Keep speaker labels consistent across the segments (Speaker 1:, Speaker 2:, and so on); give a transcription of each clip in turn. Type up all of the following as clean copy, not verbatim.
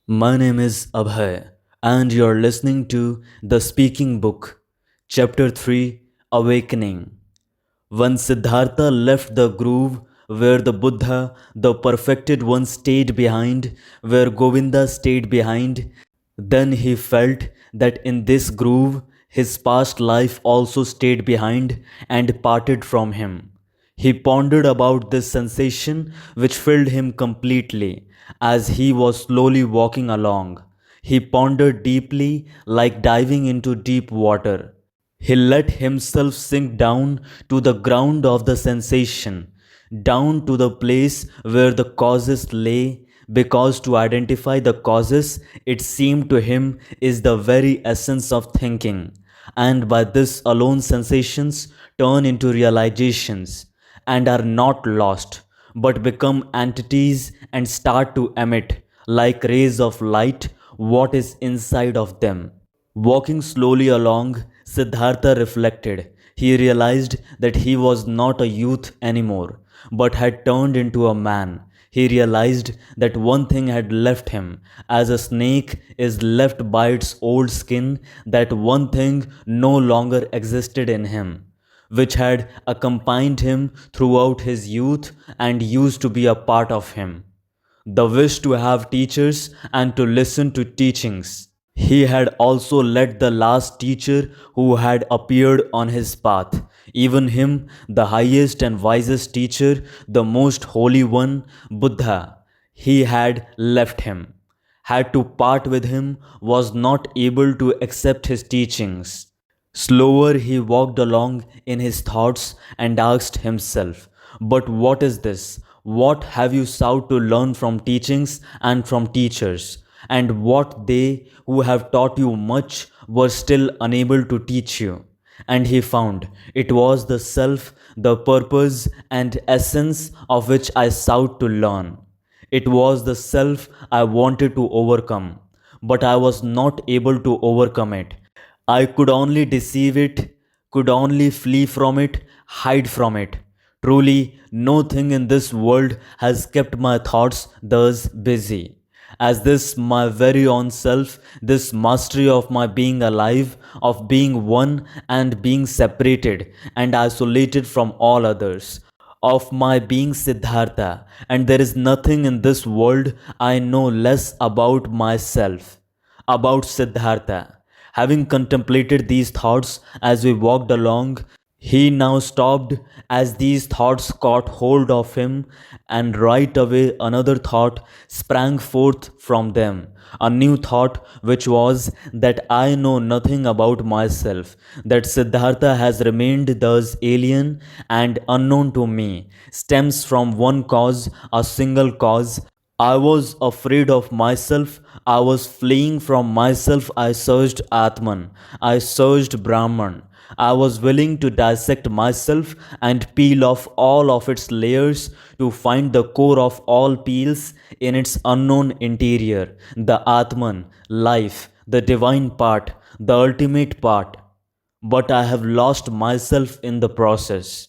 Speaker 1: My name is Abhay, and you're listening to The Speaking Book, Chapter 3 Awakening. When Siddhartha left the groove where the Buddha, the perfected one, stayed behind, where Govinda stayed behind, then he felt that in this groove his past life also stayed behind and parted from him. He pondered about this sensation which filled him completely as he was slowly walking along. He pondered deeply, like diving into deep water. He let himself sink down to the ground of the sensation, down to the place where the causes lay, because to identify the causes, it seemed to him, is the very essence of thinking. And by this alone, sensations turn into realizations and are not lost, but become entities and start to emit, like rays of light, what is inside of them. Walking slowly along, Siddhartha reflected. He realized that he was not a youth anymore, but had turned into a man. He realized that one thing had left him, as a snake is left by its old skin, that one thing no longer existed in him, which had accompanied him throughout his youth and used to be a part of him: the wish to have teachers and to listen to teachings. He had also let the last teacher who had appeared on his path, even him, the highest and wisest teacher, the most holy one, Buddha, he had left him, had to part with him, was not able to accept his teachings. Slower he walked along in his thoughts and asked himself, "But what is this? What have you sought to learn from teachings and from teachers? And what they who have taught you much were still unable to teach you?" And he found it was the self, the purpose and essence of which I sought to learn. It was the self I wanted to overcome, but I was not able to overcome it. I could only deceive it, could only flee from it, hide from it. Truly, no thing in this world has kept my thoughts thus busy as this my very own self, this mastery of my being alive, of being one and being separated and isolated from all others, of my being Siddhartha, and there is nothing in this world I know less about myself, about Siddhartha. Having contemplated these thoughts as we walked along, he now stopped as these thoughts caught hold of him, and right away another thought sprang forth from them. A new thought, which was that I know nothing about myself, that Siddhartha has remained thus alien and unknown to me, stems from one cause, a single cause. I was afraid of myself. I was fleeing from myself. I searched Atman. I searched Brahman. I was willing to dissect myself and peel off all of its layers to find the core of all peels in its unknown interior, the Atman, life, the divine part, the ultimate part. But I have lost myself in the process.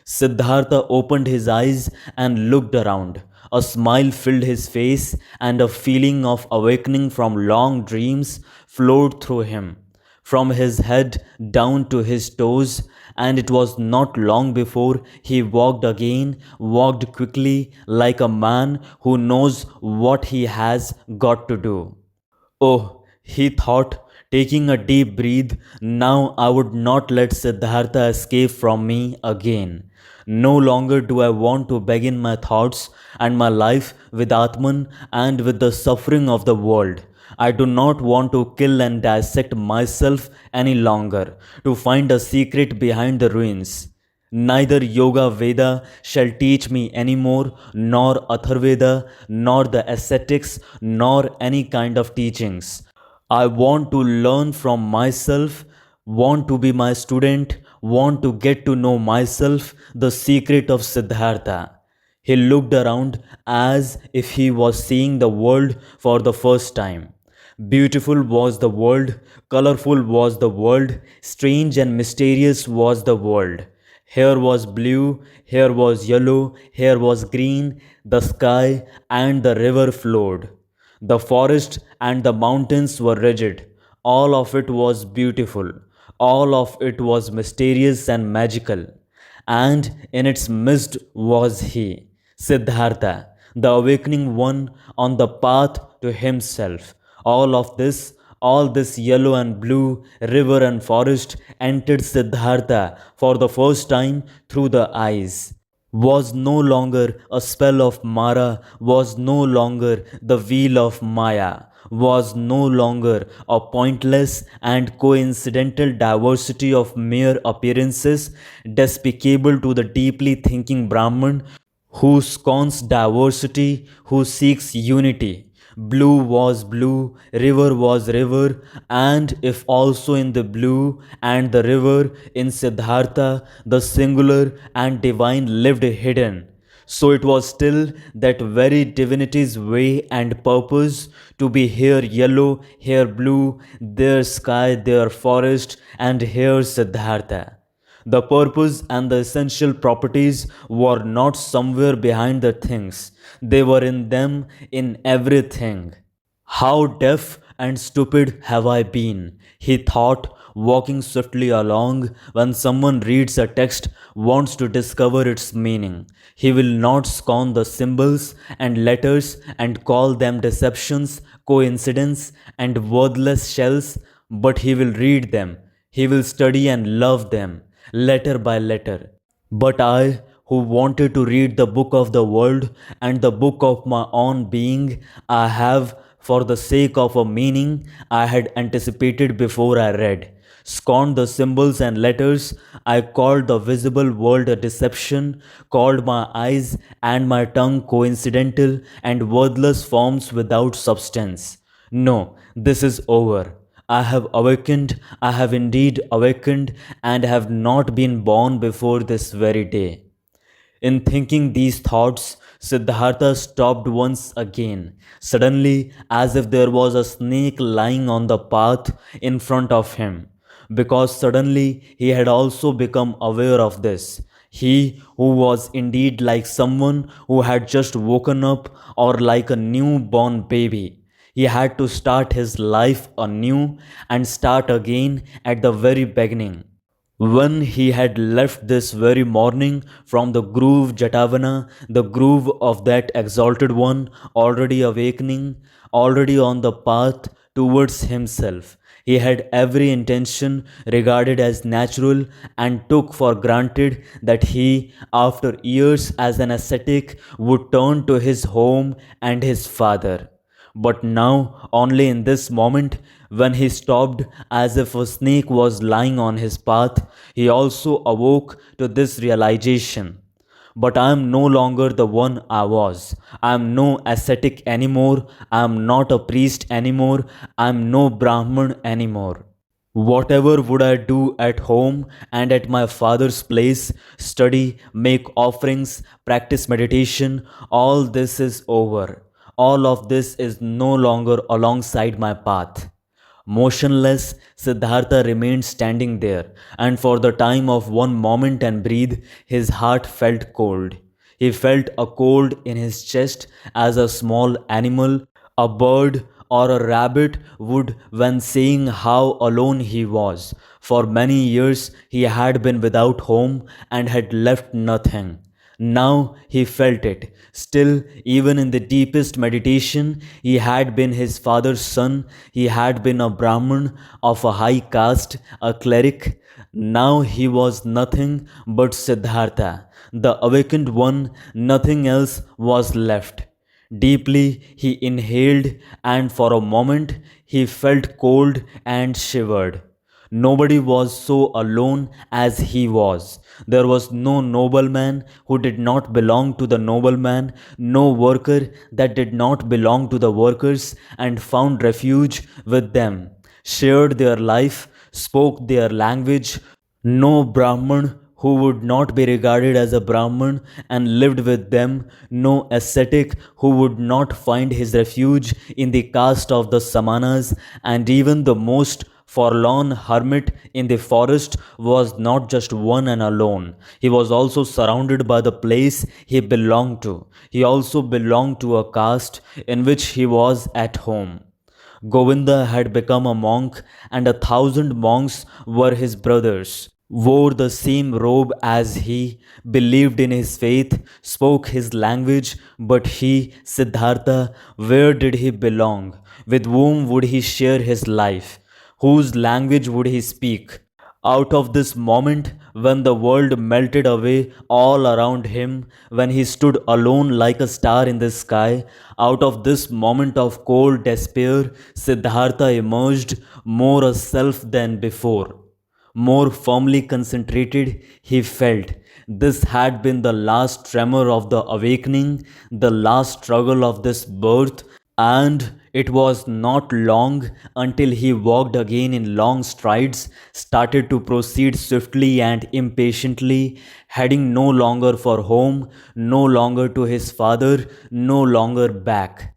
Speaker 1: Siddhartha opened his eyes and looked around. A smile filled his face, and a feeling of awakening from long dreams flowed through him, from his head down to his toes, and it was not long before he walked again, walked quickly like a man who knows what he has got to do. Oh, he thought, taking a deep breath, now I would not let Siddhartha escape from me again. No longer do I want to begin my thoughts and my life with Atman and with the suffering of the world. I do not want to kill and dissect myself any longer, to find a secret behind the ruins. Neither Yoga Veda shall teach me any more, nor Atharveda, nor the ascetics, nor any kind of teachings. I want to learn from myself, want to be my student, want to get to know myself, the secret of Siddhartha. He looked around as if he was seeing the world for the first time. Beautiful was the world, colorful was the world, strange and mysterious was the world. Here was blue, here was yellow, here was green, the sky and the river flowed. The forest and the mountains were rigid. All of it was beautiful. All of it was mysterious and magical. And in its midst was he, Siddhartha, the awakening one on the path to himself. All this yellow and blue, river and forest entered Siddhartha for the first time through the eyes, was no longer a spell of Mara, was no longer the wheel of Maya, was no longer a pointless and coincidental diversity of mere appearances despicable to the deeply thinking Brahman who scorns diversity, who seeks unity. Blue was blue, river was river, and if also in the blue and the river in Siddhartha, the singular and divine lived hidden. So it was still that very divinity's way and purpose to be here yellow, here blue, there sky, there forest, and here Siddhartha. The purpose and the essential properties were not somewhere behind the things, they were in them, in everything. How deaf and stupid have I been, he thought, walking swiftly along. When someone reads a text, wants to discover its meaning, he will not scorn the symbols and letters and call them deceptions, coincidence, and worthless shells, but he will read them, he will study and love them, letter by letter. But I, who wanted to read the book of the world and the book of my own being, I have, for the sake of a meaning I had anticipated before I read, scorned the symbols and letters. I called the visible world a deception, called my eyes and my tongue coincidental and worthless forms without substance. No, this is over. I have awakened, I have indeed awakened, and have not been born before this very day. In thinking these thoughts, Siddhartha stopped once again, suddenly, as if there was a snake lying on the path in front of him. Because suddenly he had also become aware of this. He who was indeed like someone who had just woken up or like a newborn baby. He had to start his life anew and start again at the very beginning. When he had left this very morning from the groove Jatavana, the groove of that exalted one, already awakening, already on the path towards himself, he had every intention regarded as natural and took for granted that he, after years as an ascetic, would turn to his home and his father. But now, only in this moment, when he stopped as if a snake was lying on his path, he also awoke to this realization. But I am no longer the one I was. I am no ascetic anymore. I am not a priest anymore. I am no Brahman anymore. Whatever would I do at home and at my father's place, study, make offerings, practice meditation, all this is over. All of this is no longer alongside my path. Motionless, Siddhartha remained standing there, and for the time of one moment and breathe, his heart felt cold. He felt a cold in his chest as a small animal, a bird or a rabbit would when seeing how alone he was. For many years he had been without home and had left nothing. Now he felt it. Still, even in the deepest meditation, he had been his father's son. He had been a Brahmin of a high caste, a cleric. Now he was nothing but Siddhartha, the awakened one. Nothing else was left. Deeply he inhaled, and for a moment he felt cold and shivered. Nobody was so alone as he was. There was no nobleman who did not belong to the nobleman, no worker that did not belong to the workers and found refuge with them, shared their life, spoke their language, no Brahman who would not be regarded as a Brahman and lived with them, no ascetic who would not find his refuge in the caste of the Samanas, and even the most forlorn hermit in the forest was not just one and alone. He was also surrounded by the place he belonged to. He also belonged to a caste in which he was at home. Govinda had become a monk, and 1,000 monks were his brothers, wore the same robe as he, believed in his faith, spoke his language, but he, Siddhartha, where did he belong? With whom would he share his life? Whose language would he speak? Out of this moment, when the world melted away all around him, when he stood alone like a star in the sky, out of this moment of cold despair, Siddhartha emerged more a self than before. More firmly concentrated, he felt this had been the last tremor of the awakening, the last struggle of this birth, and it was not long until he walked again in long strides, started to proceed swiftly and impatiently, heading no longer for home, no longer to his father, no longer back.